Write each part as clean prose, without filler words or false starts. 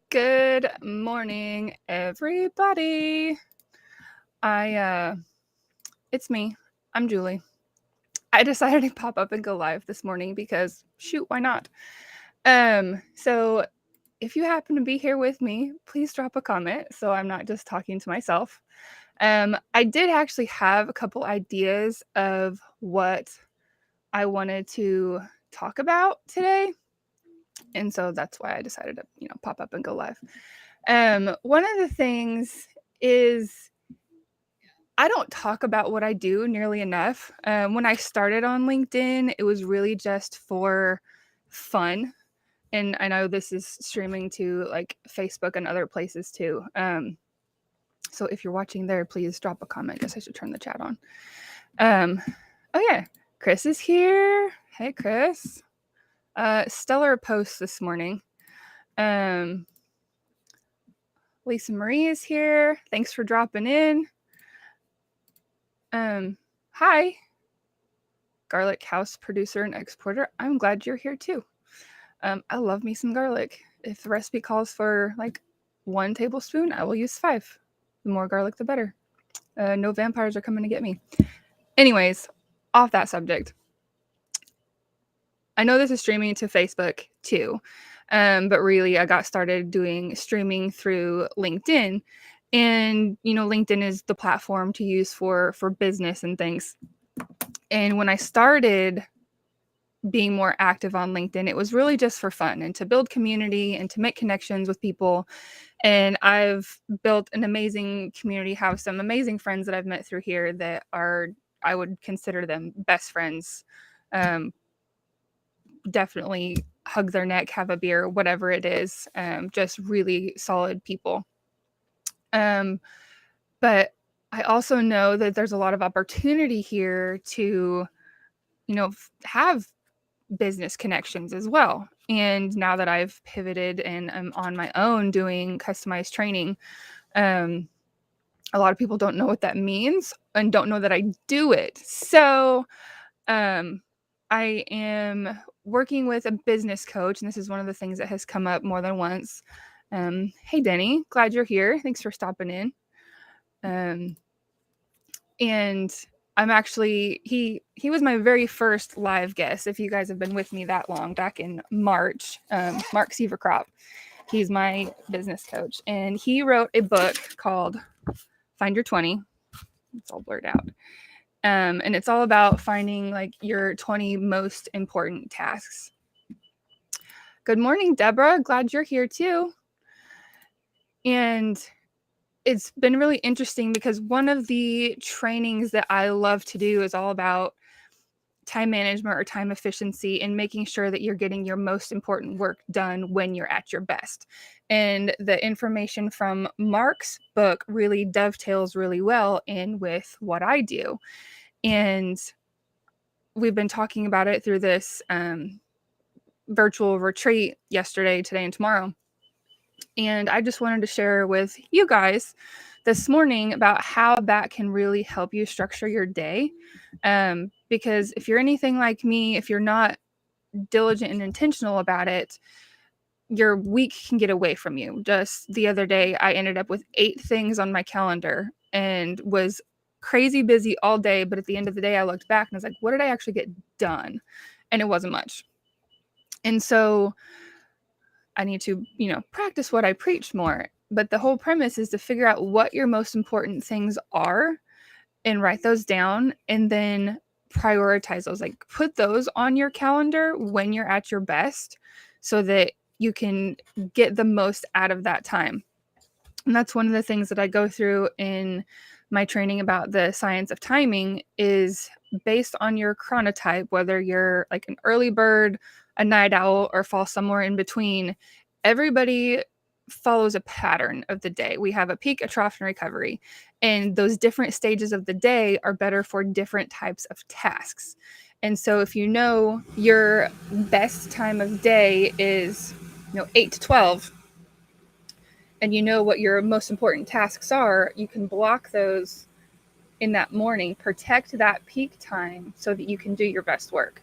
Good morning, everybody. It's me. I'm Julie. I decided to pop up and go live this morning because shoot, why not? So if you happen to be here with me, please drop a comment so I'm not just talking to myself. I did actually have a couple ideas of what I wanted to talk about today. And so that's why I decided to, pop up and go live. One of the things is I don't talk about what I do nearly enough. When I started on LinkedIn, it was really just for fun. And I know this is streaming to like Facebook and other places too. So if you're watching there, please drop a comment. I guess I should turn the chat on. Oh yeah, Chris is here. Hey, Chris. Stellar post this morning. Lisa Marie is here. Thanks for dropping in. Hi, garlic house producer and exporter. I'm glad you're here too. I love me some garlic. If the recipe calls for like 1 tablespoon, I will use 5. The more garlic, the better. No vampires are coming to get me. Anyways, off that subject. I know this is streaming to Facebook too, but really I got started doing streaming through LinkedIn. And, LinkedIn is the platform to use for business and things. And when I started being more active on LinkedIn, it was really just for fun and to build community and to make connections with people. And I've built an amazing community, have some amazing friends that I've met through here that are, I would consider them best friends. Definitely hug their neck, have a beer, whatever it is. Just really solid people. But I also know that there's a lot of opportunity here to, have business connections as well. And now that I've pivoted and I'm on my own doing customized training, a lot of people don't know what that means and don't know that I do it. So I am working with a business coach, and this is one of the things that has come up more than once. Hey, Denny, glad you're here. Thanks for stopping in. And I'm actually he was my very first live guest. If you guys have been with me that long, back in March, Mark Sieverkrop, he's my business coach, and he wrote a book called Find Your 20. It's all blurred out, and it's all about finding like your 20 most important tasks. Good morning, Deborah. Glad you're here too. And it's been really interesting because one of the trainings that I love to do is all about time management or time efficiency and making sure that you're getting your most important work done when you're at your best. And the information from Mark's book really dovetails really well in with what I do. And we've been talking about it through this virtual retreat yesterday, today, and tomorrow. And I just wanted to share with you guys this morning about how that can really help you structure your day. Because if you're anything like me, if you're not diligent and intentional about it, your week can get away from you. Just the other day, I ended up with 8 things on my calendar and was crazy busy all day. But at the end of the day, I looked back and I was like, what did I actually get done? And it wasn't much. And so I need to, practice what I preach more. But the whole premise is to figure out what your most important things are and write those down and then prioritize those. Like put those on your calendar when you're at your best so that you can get the most out of that time. And that's one of the things that I go through in my training about the science of timing is based on your chronotype, whether you're like an early bird, a night owl, or fall somewhere in between. Everybody follows a pattern of the day. We have a peak, a trough, and recovery. And those different stages of the day are better for different types of tasks. And so if you know your best time of day is 8 to 12, and you know what your most important tasks are, you can block those in that morning, protect that peak time so that you can do your best work.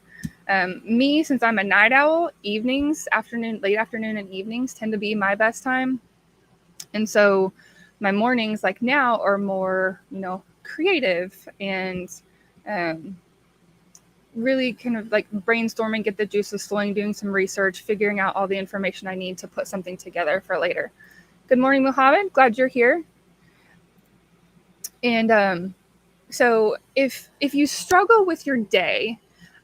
Me, since I'm a night owl, late afternoon and evenings tend to be my best time. And so my mornings, like now, are more, creative and really kind of like brainstorming, get the juices flowing, doing some research, figuring out all the information I need to put something together for later. Good morning, Muhammad. Glad you're here. And so if you struggle with your day,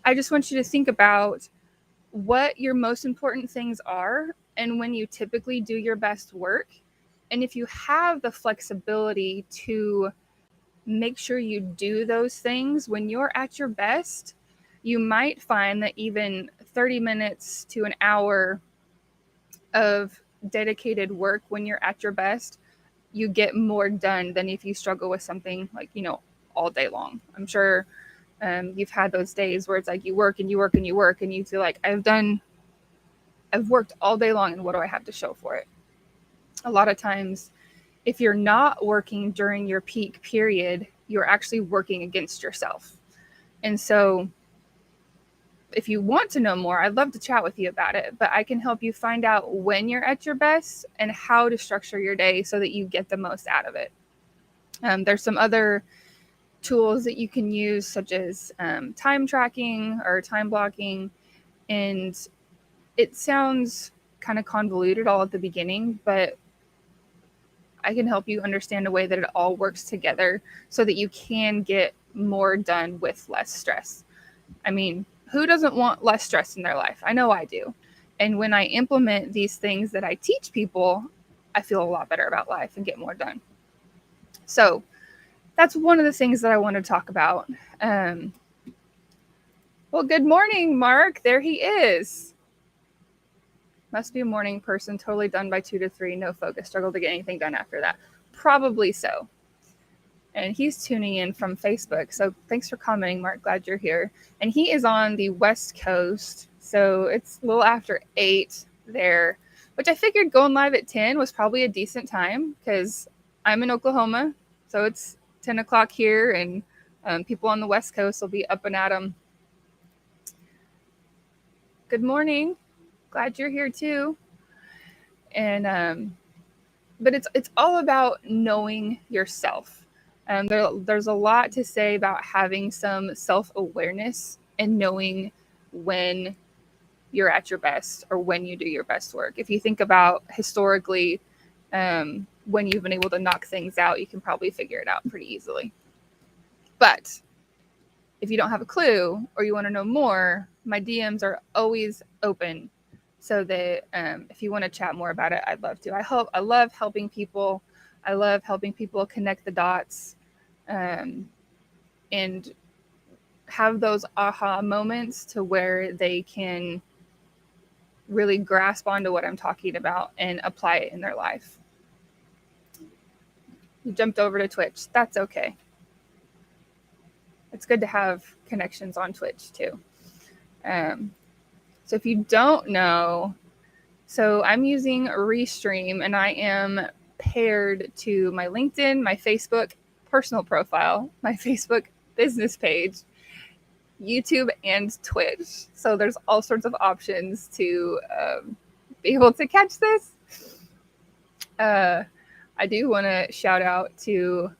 I just want you to think about what your most important things are and when you typically do your best work. And if you have the flexibility to make sure you do those things when you're at your best, you might find that even 30 minutes to an hour of dedicated work when you're at your best, you get more done than if you struggle with something like, all day long. I'm sure you've had those days where it's like you work and you work and you work and you feel like I've worked all day long and what do I have to show for it? A lot of times, if you're not working during your peak period, you're actually working against yourself. And so if you want to know more, I'd love to chat with you about it, but I can help you find out when you're at your best and how to structure your day so that you get the most out of it. There's some other tools that you can use, such as time tracking or time blocking. And it sounds kind of convoluted all at the beginning, but I can help you understand a way that it all works together so that you can get more done with less stress. I mean, who doesn't want less stress in their life? I know I do. And when I implement these things that I teach people, I feel a lot better about life and get more done. So that's one of the things that I want to talk about. Well, good morning, Mark. There he is. Must be a morning person, totally done by 2 to 3, no focus, struggle to get anything done after that. Probably so. And he's tuning in from Facebook. So thanks for commenting, Mark. Glad you're here. And he is on the West Coast. So it's a little after 8 there, which I figured going live at 10 was probably a decent time because I'm in Oklahoma. So it's 10 o'clock here and people on the West Coast will be up and at 'em. Good morning. Glad you're here too. And but it's all about knowing yourself. There's a lot to say about having some self-awareness and knowing when you're at your best or when you do your best work. If you think about historically, when you've been able to knock things out, you can probably figure it out pretty easily. But if you don't have a clue or you want to know more, my DMs are always open. So that if you want to chat more about it, I'd love to. I love helping people. I love helping people connect the dots and have those aha moments to where they can really grasp onto what I'm talking about and apply it in their life. You jumped over to Twitch. That's okay. It's good to have connections on Twitch too. So if you don't know, so I'm using Restream and I am paired to my LinkedIn, my Facebook personal profile, my Facebook business page, YouTube, and Twitch. So there's all sorts of options to be able to catch this. I do want to shout out to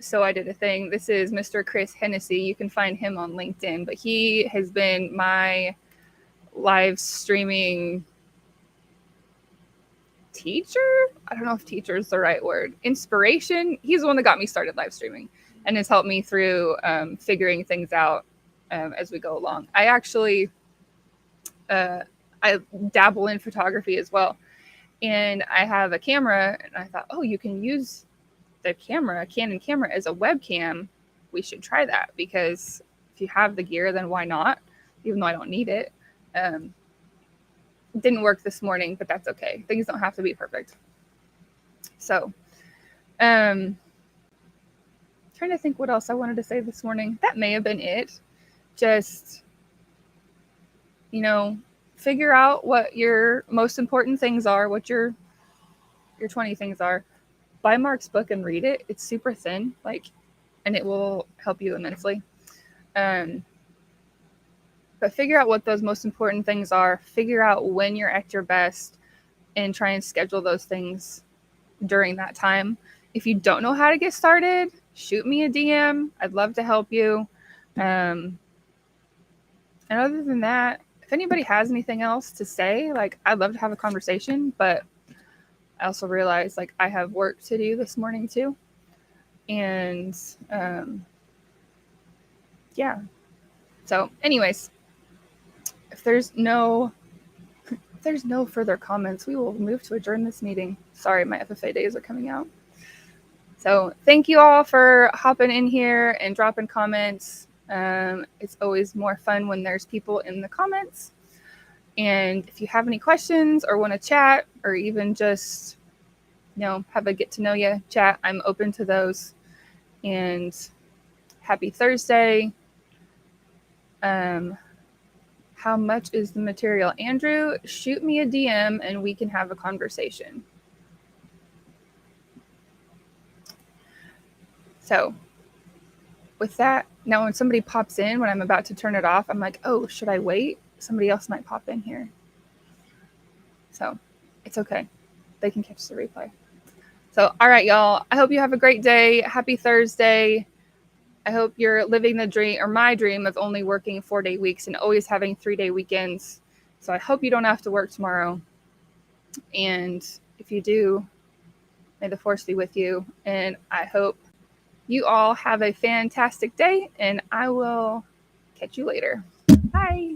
So I Did a Thing. This is Mr. Chris Hennessy. You can find him on LinkedIn, but he has been my live streaming teacher. I don't know if teacher is the right word. Inspiration. He's the one that got me started live streaming and has helped me through figuring things out as we go along. I actually, I dabble in photography as well. And I have a camera and I thought, oh, you can use the camera, Canon camera, as a webcam. We should try that because if you have the gear, then why not? Even though I don't need it. Didn't work this morning, but that's okay. Things don't have to be perfect. So, trying to think what else I wanted to say this morning. That may have been it. Just, figure out what your most important things are, what your 20 things are. Buy Mark's book and read it. It's super thin, and it will help you immensely. But figure out what those most important things are. Figure out when you're at your best and try and schedule those things during that time. If you don't know how to get started, shoot me a DM. I'd love to help you. And other than that, if anybody has anything else to say, like, I'd love to have a conversation, but I also realize like I have work to do this morning too. And yeah. So anyways, if there's no further comments, we will move to adjourn this meeting. Sorry, my FFA days are coming out. So thank you all for hopping in here and dropping comments. It's always more fun when there's people in the comments. And if you have any questions or want to chat or even just, have a get to know you chat, I'm open to those. And happy Thursday. How much is the material? Andrew, shoot me a DM and we can have a conversation. So with that, now when somebody pops in, when I'm about to turn it off, I'm like, oh, should I wait? Somebody else might pop in here. So it's okay. They can catch the replay. So, all right, y'all. I hope you have a great day. Happy Thursday. I hope you're living the dream, or my dream, of only working 4-day weeks and always having 3-day weekends. So I hope you don't have to work tomorrow. And if you do, may the force be with you. And I hope you all have a fantastic day, and I will catch you later. Bye.